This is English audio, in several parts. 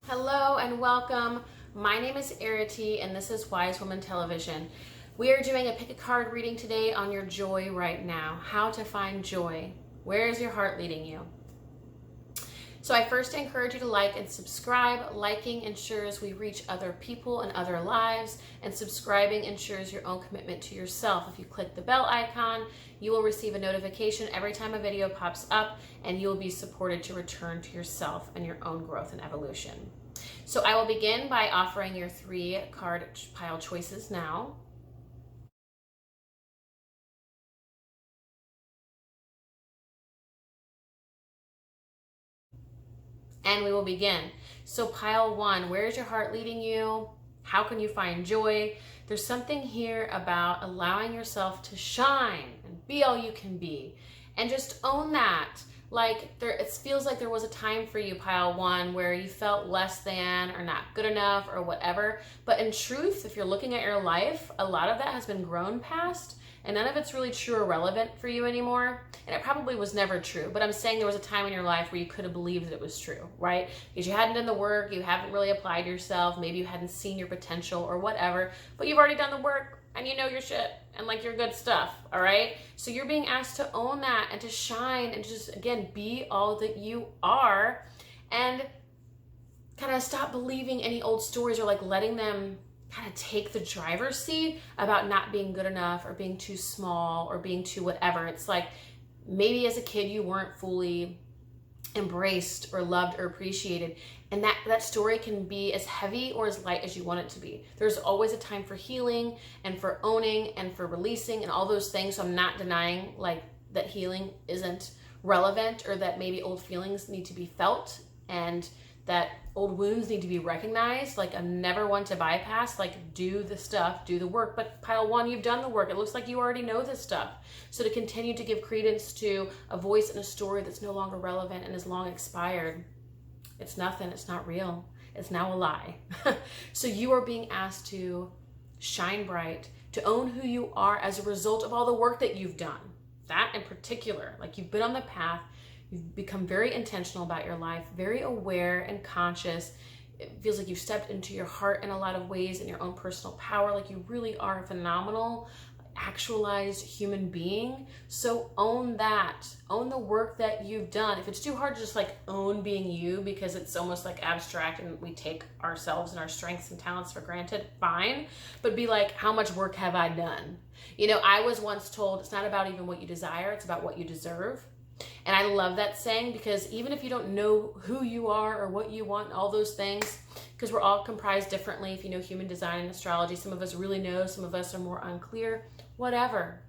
Hello and welcome. My name is Errity and this is Wise Woman Television. We are doing a pick a card reading today on your joy right now. How to find joy. Where is your heart leading you? So I first encourage you to like and subscribe. Liking ensures we reach other people and other lives, and subscribing ensures your own commitment to yourself. If you click the bell icon, you will receive a notification every time a video pops up, and you will be supported to return to yourself and your own growth and evolution. So I will begin by offering your 3 card pile choices now. And we will begin. So pile 1, where is your heart leading you? How can you find joy? There's something here about allowing yourself to shine and be all you can be. And just own that. Like it feels like there was a time for you, pile 1, where you felt less than or not good enough or whatever. But in truth, if you're looking at your life, a lot of that has been grown past. And none of it's really true or relevant for you anymore. And it probably was never true. But I'm saying there was a time in your life where you could have believed that it was true, right? Because you hadn't done the work, you haven't really applied yourself, maybe you hadn't seen your potential or whatever, but you've already done the work and you know your shit and like your good stuff, all right? So you're being asked to own that and to shine and just, again, be all that you are, and kind of stop believing any old stories or like letting them kind of take the driver's seat about not being good enough or being too small or being too whatever. It's like maybe as a kid you weren't fully embraced or loved or appreciated, and that story can be as heavy or as light as you want it to be. There's always a time for healing and for owning and for releasing and all those things. So I'm not denying like that healing isn't relevant, or that maybe old feelings need to be felt and that old wounds need to be recognized. Like I'm never one to bypass, like do the stuff, do the work. But pile 1, you've done the work. It looks like you already know this stuff. So to continue to give credence to a voice and a story that's no longer relevant and is long expired, it's nothing, it's not real. It's now a lie. So you are being asked to shine bright, to own who you are as a result of all the work that you've done. That in particular, like you've been on the path, you've become very intentional about your life, very aware and conscious. It feels like you've stepped into your heart in a lot of ways and your own personal power. Like you really are a phenomenal, actualized human being. So own that. Own the work that you've done. If it's too hard to just like own being you because it's almost like abstract and we take ourselves and our strengths and talents for granted, fine. But be like, how much work have I done? You know, I was once told it's not about even what you desire, it's about what you deserve. And I love that saying, because even if you don't know who you are or what you want, all those things, because we're all comprised differently. If you know human design and astrology, some of us really know, some of us are more unclear, whatever.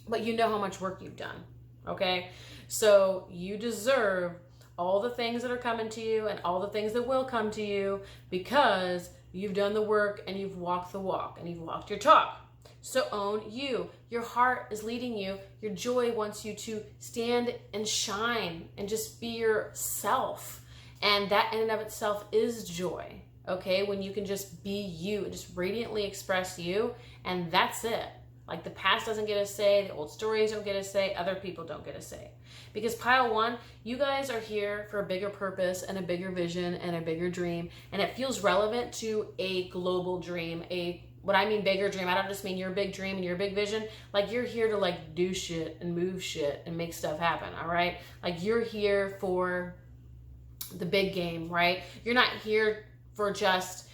But you know how much work you've done, okay? So you deserve all the things that are coming to you and all the things that will come to you because you've done the work and you've walked the walk and you've walked your talk. So own you. Your heart is leading you. Your joy wants you to stand and shine and just be yourself. And that in and of itself is joy, okay? When you can just be you and just radiantly express you, and that's it. Like the past doesn't get a say, the old stories don't get a say, other people don't get a say. Because pile 1, you guys are here for a bigger purpose and a bigger vision and a bigger dream, and it feels relevant to a global dream, what I mean bigger dream, I don't just mean your big dream and your big vision. Like you're here to like do shit and move shit and make stuff happen, all right? Like you're here for the big game, right? You're not here for just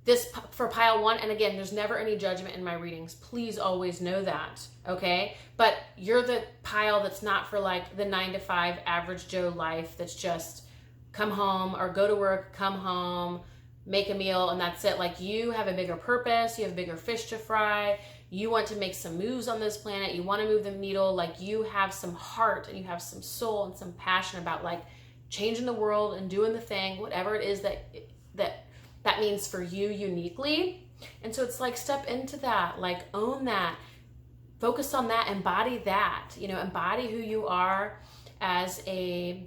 this, for pile 1. And again, there's never any judgment in my readings. Please always know that, okay? But you're the pile that's not for like the 9-to-5 average Joe life that's just come home or go to work, come home, make a meal, and that's it. Like you have a bigger purpose, you have bigger fish to fry, you want to make some moves on this planet, you want to move the needle, like you have some heart and you have some soul and some passion about like changing the world and doing the thing, whatever it is that means for you uniquely. And so it's like step into that, like own that, focus on that, embody that, you know, embody who you are as a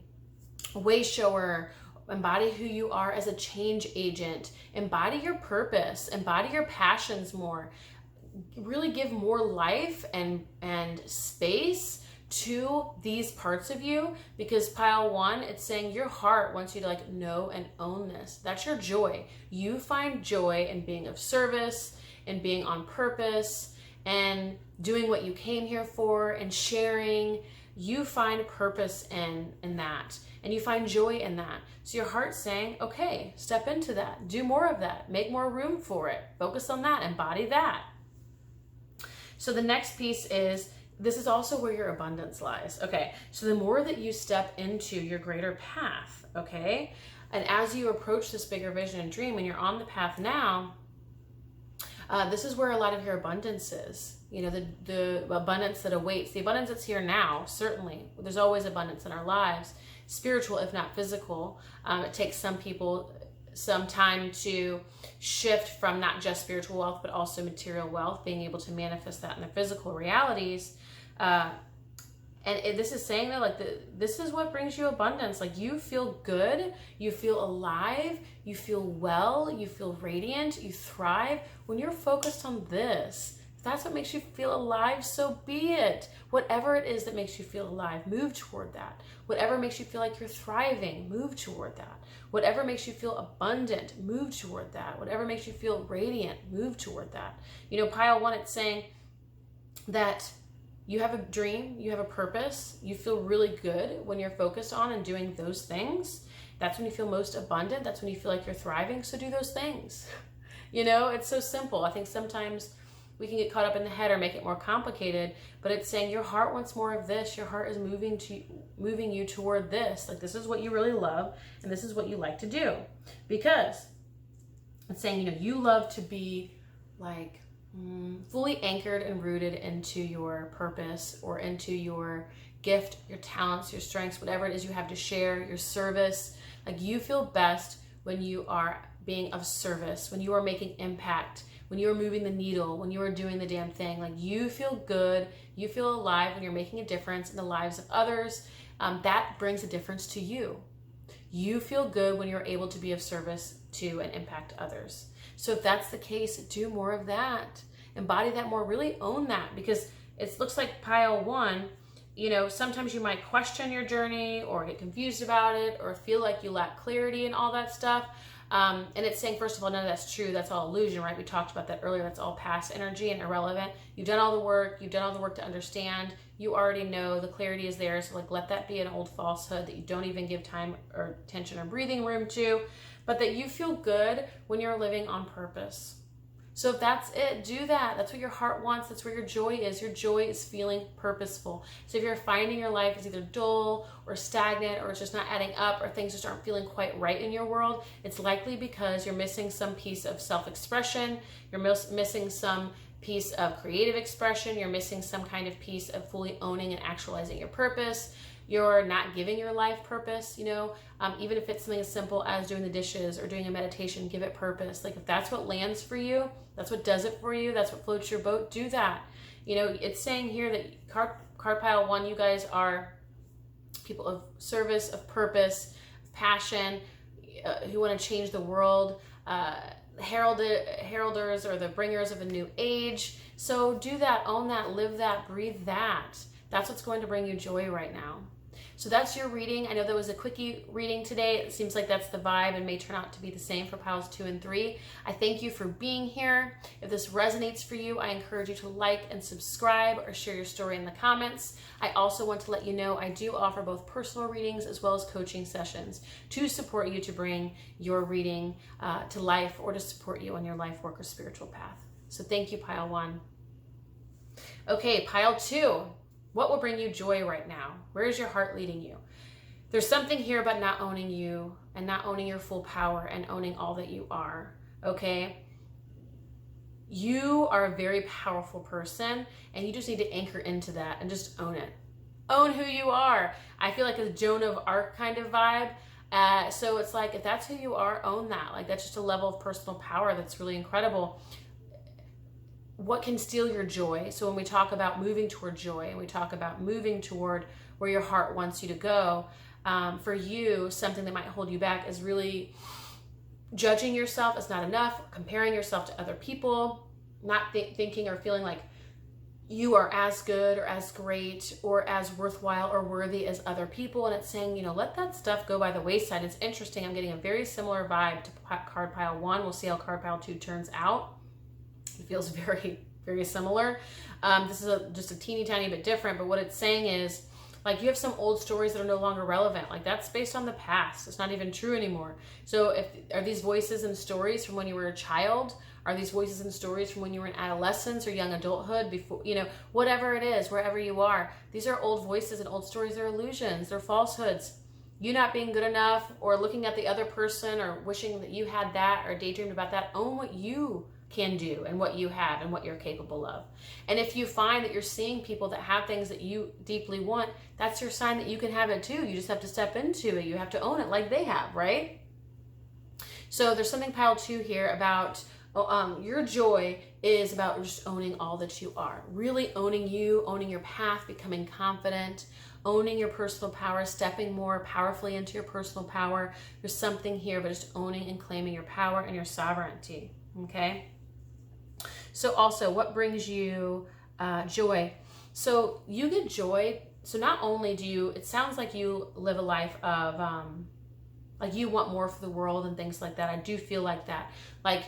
way shower, embody who you are as a change agent, embody your purpose, embody your passions more, really give more life and space to these parts of you, because pile 1, it's saying your heart wants you to like know and own this. That's your joy. You find joy in being of service and being on purpose and doing what you came here for and sharing. You find purpose in that, and you find joy in that. So your heart's saying, okay, step into that, do more of that, make more room for it, focus on that, embody that. So the next piece is, this is also where your abundance lies. Okay, so the more that you step into your greater path, okay, and as you approach this bigger vision and dream, and you're on the path now, this is where a lot of your abundance is. You know, the abundance that awaits, the abundance that's here now, certainly. There's always abundance in our lives, spiritual, if not physical. It takes some people some time to shift from not just spiritual wealth, but also material wealth, being able to manifest that in their physical realities. And this is saying that, like, this is what brings you abundance. Like, you feel good, you feel alive, you feel well, you feel radiant, you thrive when you're focused on this. If that's what makes you feel alive, so be it. Whatever it is that makes you feel alive, move toward that. Whatever makes you feel like you're thriving, move toward that. Whatever makes you feel abundant, move toward that. Whatever makes you feel radiant, move toward that. You know, pile 1, it's saying that you have a dream, you have a purpose, you feel really good when you're focused on and doing those things. That's when you feel most abundant. That's when you feel like you're thriving. So do those things. You know, it's so simple. I think sometimes we can get caught up in the head or make it more complicated, but it's saying your heart wants more of this. Your heart is moving you toward this. Like, this is what you really love, and this is what you like to do. Because it's saying, you know, you love to be like fully anchored and rooted into your purpose or into your gift, your talents, your strengths, whatever it is you have to share, your service. Like, you feel best when you are being of service, when you are making impact, when you are moving the needle, when you are doing the damn thing. Like, you feel good, you feel alive when you're making a difference in the lives of others. That brings a difference to you. You feel good when you're able to be of service to and impact others. So if that's the case, do more of that. Embody that more, really own that, because it looks like pile 1, you know, sometimes you might question your journey or get confused about it or feel like you lack clarity and all that stuff. And it's saying, first of all, none of that's true. That's all illusion, right? We talked about that earlier. That's all past energy and irrelevant. You've done all the work. You've done all the work to understand. You already know the clarity is there. So, like, let that be an old falsehood that you don't even give time or attention or breathing room to, but that you feel good when you're living on purpose. So if that's it, do that. That's what your heart wants. That's where your joy is. Your joy is feeling purposeful. So if you're finding your life is either dull or stagnant, or it's just not adding up, or things just aren't feeling quite right in your world, it's likely because you're missing some piece of self-expression. You're missing some piece of creative expression. You're missing some kind of piece of fully owning and actualizing your purpose. You're not giving your life purpose, you know, even if it's something as simple as doing the dishes or doing a meditation, give it purpose. Like, if that's what lands for you, that's what does it for you, that's what floats your boat, do that. You know, it's saying here that card pile 1, you guys are people of service, of purpose, of passion, who want to change the world, heralders or the bringers of a new age. So do that, own that, live that, breathe that. That's what's going to bring you joy right now. So that's your reading. I know that was a quickie reading today. It seems like that's the vibe and may turn out to be the same for piles 2 and 3. I thank you for being here. If this resonates for you, I encourage you to like and subscribe or share your story in the comments. I also want to let you know I do offer both personal readings as well as coaching sessions to support you to bring your reading to life, or to support you on your life work or spiritual path. So thank you, pile 1. Okay, pile 2. What will bring you joy right now? Where is your heart leading you? There's something here about not owning you and not owning your full power and owning all that you are, okay? You are a very powerful person, and you just need to anchor into that and just own it. Own who you are. I feel like a Joan of Arc kind of vibe. So it's like, if that's who you are, own that. Like, that's just a level of personal power that's really incredible. What can steal your joy? So when we talk about moving toward joy and we talk about moving toward where your heart wants you to go, for you, something that might hold you back is really judging yourself as not enough, comparing yourself to other people, not thinking or feeling like you are as good or as great or as worthwhile or worthy as other people. And it's saying, you know, let that stuff go by the wayside. It's interesting. I'm getting a very similar vibe to card pile 1. We'll see how card pile 2 turns out. It feels very, very similar. This is just a teeny tiny bit different, but what it's saying is, like, you have some old stories that are no longer relevant. Like, that's based on the past. It's not even true anymore. So are these voices and stories from when you were a child? Are these voices and stories from when you were in adolescence or young adulthood, before, you know, whatever it is, wherever you are? These are old voices and old stories. They're illusions. They're falsehoods. You not being good enough, or looking at the other person, or wishing that you had that, or daydreamed about that. Own what you can do and what you have and what you're capable of. And if you find that you're seeing people that have things that you deeply want, that's your sign that you can have it too. You just have to step into it. You have to own it like they have, right? So there's something pile 2 here about your joy is about just owning all that you are. Really owning you, owning your path, becoming confident, owning your personal power, stepping more powerfully into your personal power. There's something here, but just owning and claiming your power and your sovereignty, okay? So also, what brings you joy? So you get joy. So not only do you, it sounds like you live a life of, like, you want more for the world and things like that. I do feel like that. Like,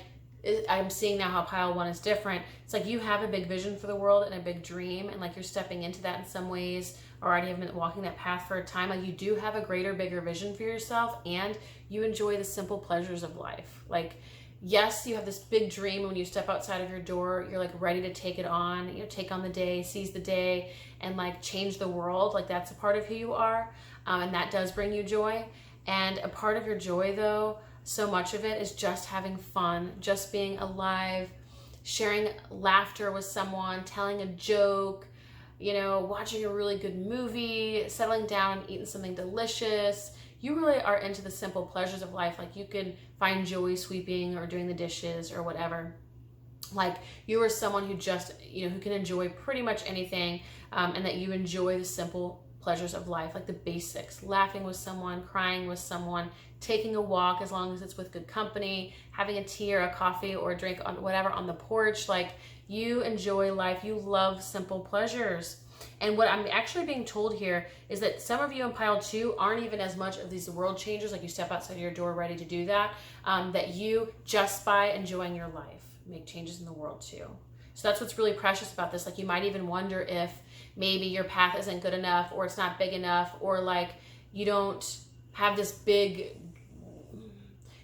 I'm seeing now how pile 1 is different. It's like you have a big vision for the world and a big dream, and like you're stepping into that in some ways, or already have been walking that path for a time. Like, you do have a greater, bigger vision for yourself, and you enjoy the simple pleasures of life. Like, yes, you have this big dream. When you step outside of your door, you're like ready to take it on, you know, take on the day, seize the day, and like change the world. Like, that's a part of who you are. And that does bring you joy. And a part of your joy, though, so much of it is just having fun, just being alive, sharing laughter with someone, telling a joke, you know, watching a really good movie, settling down and eating something delicious. You really are into the simple pleasures of life. Like, you can find joy sweeping or doing the dishes or whatever. Like, you are someone who just, you know, who can enjoy pretty much anything, and that you enjoy the simple pleasures of life, like the basics, laughing with someone, crying with someone, taking a walk as long as it's with good company, having a tea or a coffee or a drink on whatever on the porch. Like, you enjoy life. You love simple pleasures. And what I'm actually being told here is that some of you in pile 2 aren't even as much of these world changers, like you step outside your door ready to do that, that you, just by enjoying your life, make changes in the world too. So that's what's really precious about this. Like, you might even wonder if maybe your path isn't good enough, or it's not big enough, or like you don't have this big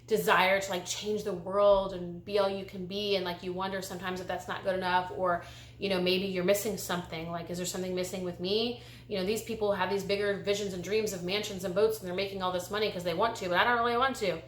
desire to like change the world and be all you can be, and like you wonder sometimes if that's not good enough, or, you know, maybe you're missing something. Like, is there something missing with me? You know, these people have these bigger visions and dreams of mansions and boats, and they're making all this money because they want to, but I don't really want to.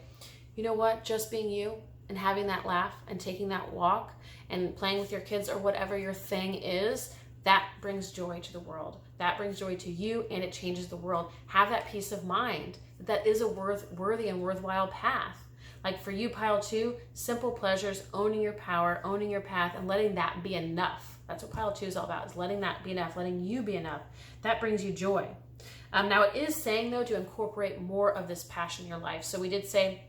You know what? Just being you and having that laugh and taking that walk and playing with your kids or whatever your thing is, that brings joy to the world. That brings joy to you, and it changes the world. Have that peace of mind that is a worthy and worthwhile path. Like, for you, pile 2, simple pleasures, owning your power, owning your path, and letting that be enough. That's what pile 2 is all about, is letting that be enough, letting you be enough. That brings you joy. Now, it is saying, though, to incorporate more of this passion in your life. So we did say,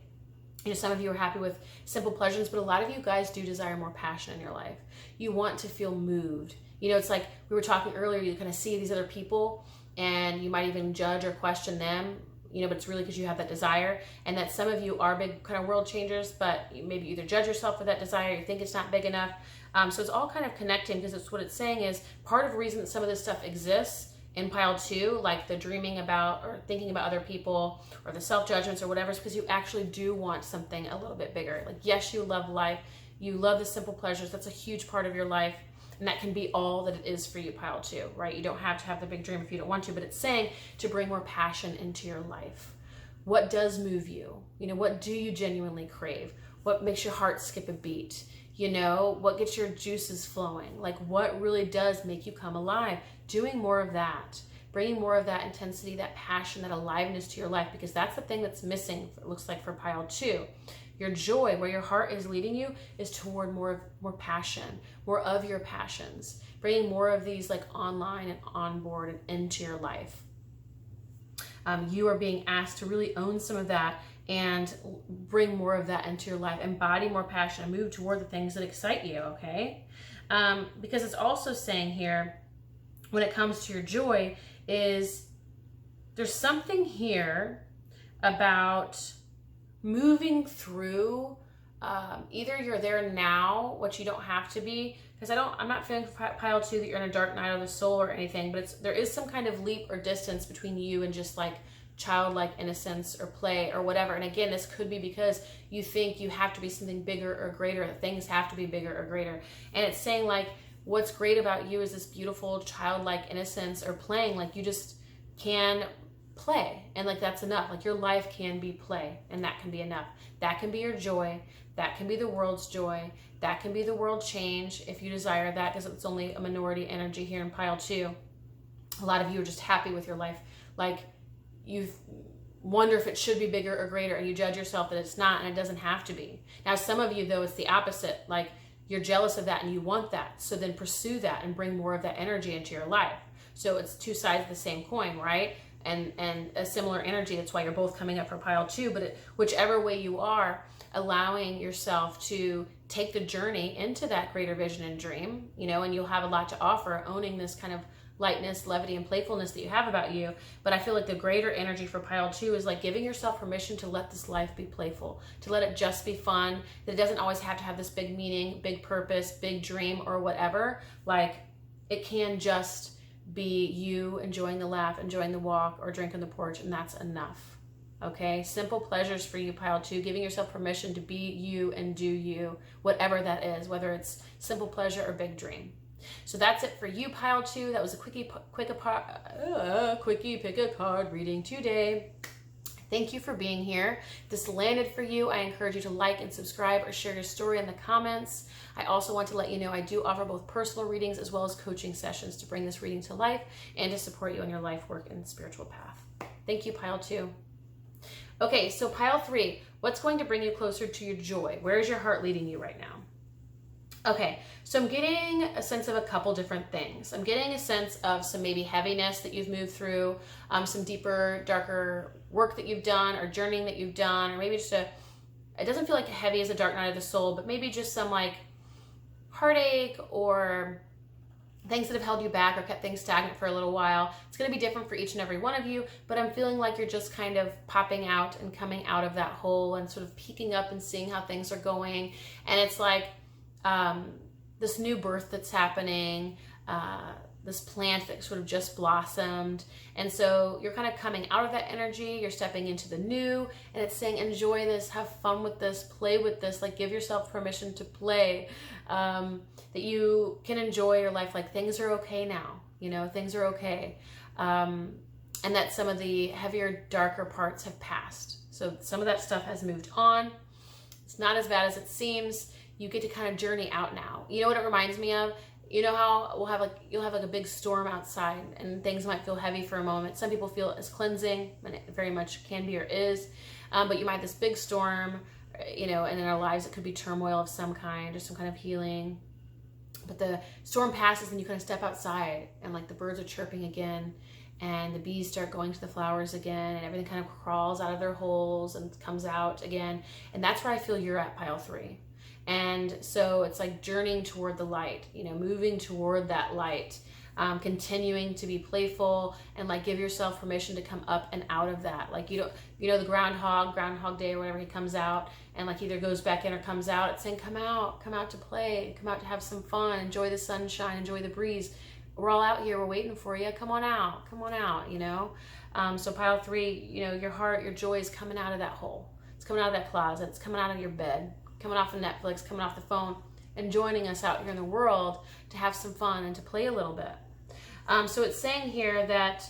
you know, some of you are happy with simple pleasures, but a lot of you guys do desire more passion in your life. You want to feel moved. You know, it's like we were talking earlier, you kind of see these other people and you might even judge or question them, you know, but it's really because you have that desire, and that some of you are big kind of world changers, but you maybe either judge yourself for that desire, you think it's not big enough. So it's all kind of connecting, because it's what it's saying is part of the reason that some of this stuff exists in pile 2, like the dreaming about or thinking about other people or the self-judgments or whatever, is because you actually do want something a little bit bigger. Like, yes, you love life. You love the simple pleasures. That's a huge part of your life. And that can be all that it is for you, pile 2, right? You don't have to have the big dream if you don't want to, but it's saying to bring more passion into your life. What does move you? You know, what do you genuinely crave? What makes your heart skip a beat? You know, what gets your juices flowing? Like, what really does make you come alive? Doing more of that, bringing more of that intensity, that passion, that aliveness to your life, because that's the thing that's missing, it looks like, for pile 2. Your joy, where your heart is leading you, is toward more passion, more of your passions, bringing more of these like online and on board and into your life. You are being asked to really own some of that and bring more of that into your life, embody more passion, and move toward the things that excite you, okay? Because it's also saying here, when it comes to your joy, is there's something here about moving through. Either you're there now, which you don't have to be, because I'm not feeling pile 2 that you're in a dark night of the soul or anything, but there is some kind of leap or distance between you and just like childlike innocence or play or whatever. And again, this could be because you think you have to be something bigger or greater, that things have to be bigger or greater. And it's saying like, what's great about you is this beautiful childlike innocence or playing. Like you just can play, and like that's enough. Like your life can be play, and that can be enough. That can be your joy. That can be the world's joy. That can be the world change if you desire that, because it's only a minority energy here in pile 2. A lot of you are just happy with your life. Like you wonder if it should be bigger or greater, and you judge yourself that it's not, and it doesn't have to be. Now, some of you though, it's the opposite. Like you're jealous of that and you want that. So then pursue that and bring more of that energy into your life. So it's two sides of the same coin, right? And a similar energy. That's why you're both coming up for pile 2. But whichever way you are, allowing yourself to take the journey into that greater vision and dream, you know, and you'll have a lot to offer, owning this kind of lightness, levity, and playfulness that you have about you. But I feel like the greater energy for pile 2 is like giving yourself permission to let this life be playful, to let it just be fun, that it doesn't always have to have this big meaning, big purpose, big dream, or whatever. Like it can just be you enjoying the laugh, enjoying the walk, or drink on the porch, and that's enough. Okay, simple pleasures for you, pile 2, giving yourself permission to be you and do you, whatever that is, whether it's simple pleasure or big dream. So that's it for you, pile 2. That was a quickie pick a card reading today. Thank you for being here. If this landed for you, I encourage you to like and subscribe or share your story in the comments. I also want to let you know I do offer both personal readings as well as coaching sessions to bring this reading to life and to support you on your life work and spiritual path. Thank you, pile 2. Okay, so pile 3, what's going to bring you closer to your joy? Where is your heart leading you right now? Okay, so I'm getting a sense of a couple different things. I'm getting a sense of some maybe heaviness that you've moved through, some deeper, darker work that you've done or journeying that you've done, or maybe just it doesn't feel like heavy as a dark night of the soul, but maybe just some like heartache or things that have held you back or kept things stagnant for a little while. It's going to be different for each and every one of you, but I'm feeling like you're just kind of popping out and coming out of that hole and sort of peeking up and seeing how things are going. And it's like this new birth that's happening, this plant that sort of just blossomed. And so you're kind of coming out of that energy, you're stepping into the new, and it's saying enjoy this, have fun with this, play with this, like give yourself permission to play, that you can enjoy your life, like things are okay now, you know, things are okay. And that some of the heavier, darker parts have passed. So some of that stuff has moved on. It's not as bad as it seems. You get to kind of journey out now. You know what it reminds me of? You know how you'll have like a big storm outside and things might feel heavy for a moment. Some people feel it as cleansing, and it very much can be or is. But you might have this big storm, you know, and in our lives it could be turmoil of some kind or some kind of healing. But the storm passes and you kind of step outside and like the birds are chirping again and the bees start going to the flowers again and everything kind of crawls out of their holes and comes out again. And that's where I feel you're at, pile 3. And so it's like journeying toward the light, you know, moving toward that light, continuing to be playful and like give yourself permission to come up and out of that. Like, you know, the Groundhog Day or whatever, he comes out and like either goes back in or comes out. It's saying, come out to play, come out to have some fun, enjoy the sunshine, enjoy the breeze. We're all out here. We're waiting for you. Come on out, you know? So pile 3, you know, your heart, your joy is coming out of that hole. It's coming out of that closet. It's coming out of your bed, coming off of Netflix, coming off the phone, and joining us out here in the world to have some fun and to play a little bit. So it's saying here that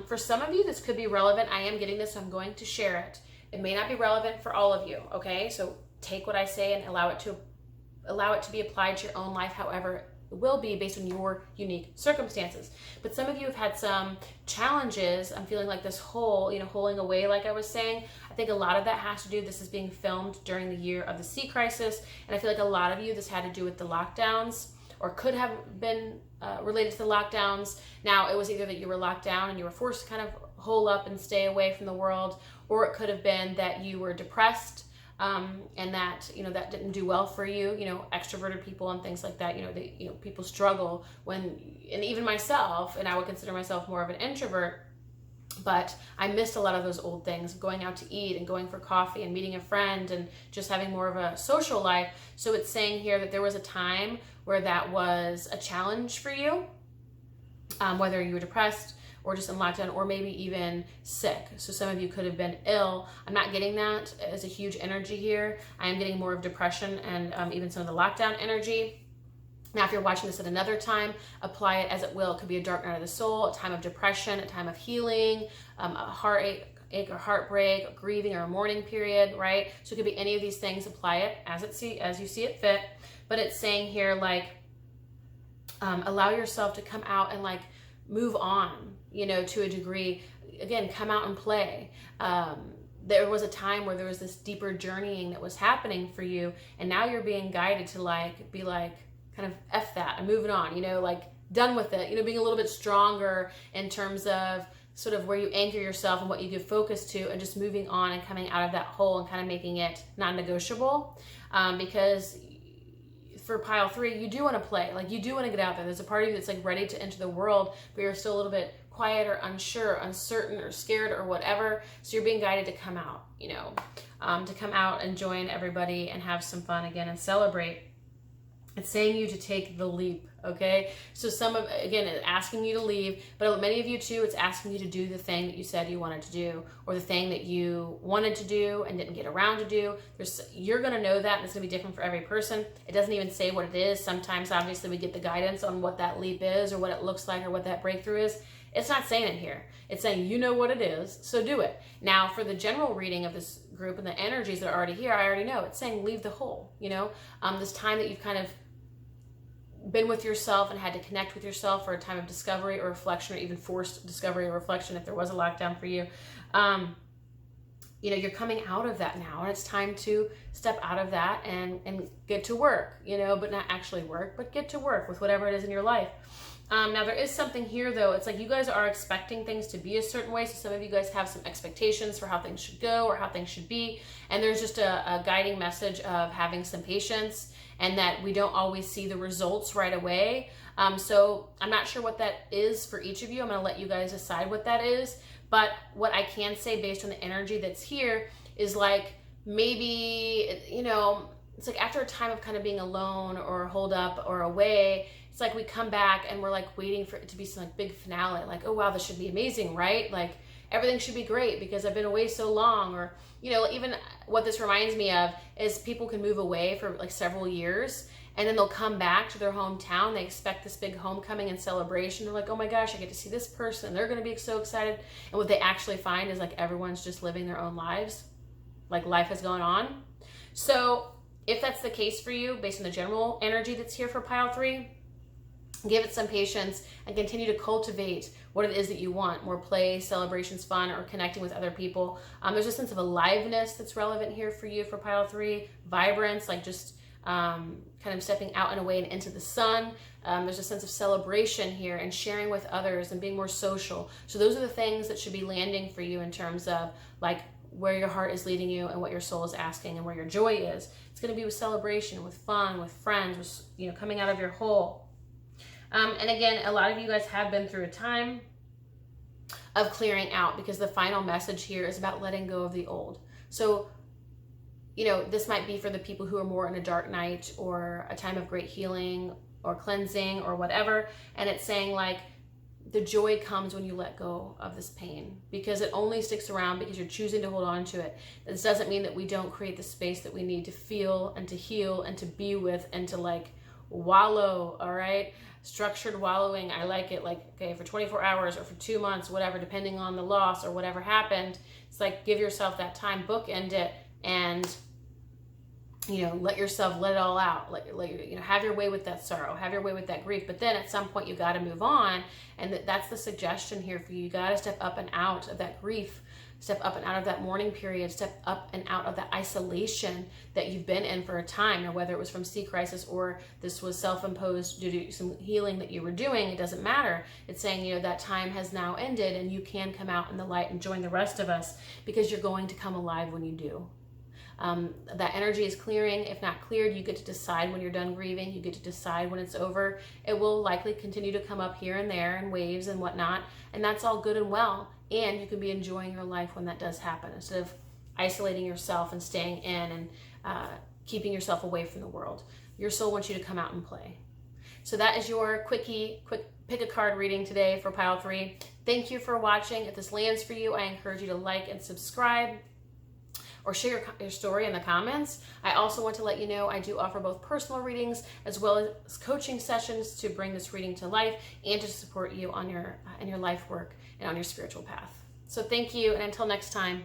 for some of you, this could be relevant. I am getting this, so I'm going to share it. It may not be relevant for all of you, okay? So take what I say and allow it to be applied to your own life, however it will be based on your unique circumstances. But some of you have had some challenges. I'm feeling like this hole, you know, holing away, like I was saying. I think a lot of that has to do, this is being filmed during the year of the sea crisis. And I feel like a lot of you, this had to do with the lockdowns or could have been related to the lockdowns. Now, it was either that you were locked down and you were forced to kind of hole up and stay away from the world, or it could have been that you were depressed and that, that didn't do well for you. Extroverted people and things like that, people struggle when, and even myself, and I would consider myself more of an introvert, but I missed a lot of those old things, going out to eat and going for coffee and meeting a friend and just having more of a social life. So it's saying here that there was a time where that was a challenge for you, whether you were depressed or just in lockdown, or maybe even sick. So some of you could have been ill. I'm not getting that as a huge energy here. I am getting more of depression and even some of the lockdown energy. Now, if you're watching this at another time, apply it as it will. It could be a dark night of the soul, a time of depression, a time of healing, a heartache or heartbreak, or grieving, or a mourning period, right? So it could be any of these things. Apply it as you see it fit. But it's saying here, like, allow yourself to come out and like move on, to a degree. Again, come out and play. There was a time where there was this deeper journeying that was happening for you, and now you're being guided to like be like, kind of F that and moving on, like done with it, being a little bit stronger in terms of sort of where you anchor yourself and what you give focus to, and just moving on and coming out of that hole and kind of making it non-negotiable. Because for pile 3, you do want to play, like you do want to get out there. There's a part of you that's like ready to enter the world, but you're still a little bit quiet or unsure, uncertain or scared or whatever. So you're being guided to come out, to come out and join everybody and have some fun again and celebrate. It's saying you to take the leap, okay? So again, it's asking you to leave, but many of you too, it's asking you to do the thing that you said you wanted to do, or the thing that you wanted to do and didn't get around to do. You're gonna know that, and it's gonna be different for every person. It doesn't even say what it is. Sometimes, obviously, we get the guidance on what that leap is, or what it looks like, or what that breakthrough is. It's not saying it here. It's saying you know what it is, so do it. Now, for the general reading of this group and the energies that are already here, I already know. It's saying leave the hole, this time that you've kind of been with yourself and had to connect with yourself for a time of discovery or reflection, or even forced discovery or reflection if there was a lockdown for you. You're coming out of that now, and it's time to step out of that and get to work, but not actually work, but get to work with whatever it is in your life. Now, there is something here, though. It's like you guys are expecting things to be a certain way. So some of you guys have some expectations for how things should go or how things should be. And there's just a guiding message of having some patience, and that we don't always see the results right away. So I'm not sure what that is for each of you. I'm going to let you guys decide what that is. But what I can say based on the energy that's here is like, maybe, it's like after a time of kind of being alone or holed up or away, it's like we come back and we're like waiting for it to be some like big finale. Like, oh wow, this should be amazing, right? Like everything should be great because I've been away so long. Or, even what this reminds me of is people can move away for like several years, and then they'll come back to their hometown. They expect this big homecoming and celebration. They're like, oh my gosh, I get to see this person. They're going to be so excited. And what they actually find is like everyone's just living their own lives. Like life has gone on. So if that's the case for you, based on the general energy that's here for pile 3, give it some patience and continue to cultivate what it is that you want. More play, celebrations, fun, or connecting with other people. There's a sense of aliveness that's relevant here for you for pile 3. Vibrance, like just kind of stepping out and away and into the sun. There's a sense of celebration here and sharing with others and being more social. So those are the things that should be landing for you in terms of like where your heart is leading you and what your soul is asking and where your joy is. It's going to be with celebration, with fun, with friends, with, coming out of your hole. And again, a lot of you guys have been through a time of clearing out, because the final message here is about letting go of the old. So, this might be for the people who are more in a dark night or a time of great healing or cleansing or whatever. And it's saying like, the joy comes when you let go of this pain, because it only sticks around because you're choosing to hold on to it. This doesn't mean that we don't create the space that we need to feel and to heal and to be with and to like wallow, all right? Structured wallowing, I like it. Like, okay, for 24 hours or for 2 months, whatever, depending on the loss or whatever happened. It's like, give yourself that time, bookend it, and let yourself let it all out. Have your way with that sorrow, have your way with that grief. But then at some point you got to move on, and that's the suggestion here for you. You got to step up and out of that grief, step up and out of that mourning period, step up and out of that isolation that you've been in for a time. Now, whether it was from sea crisis or this was self-imposed due to some healing that you were doing, it doesn't matter. It's saying, that time has now ended and you can come out in the light and join the rest of us, because you're going to come alive when you do. that energy is clearing. If not cleared, you get to decide when you're done grieving. You get to decide when it's over. It will likely continue to come up here and there in waves and whatnot, and that's all good and well. And you can be enjoying your life when that does happen, instead of isolating yourself and staying in and keeping yourself away from the world. Your soul wants you to come out and play. So that is your quick pick a card reading today for pile 3. Thank you for watching. If this lands for you, I encourage you to like and subscribe, or share your story in the comments. I also want to let you know I do offer both personal readings as well as coaching sessions to bring this reading to life and to support you on your in your life work and on your spiritual path. So thank you, and until next time.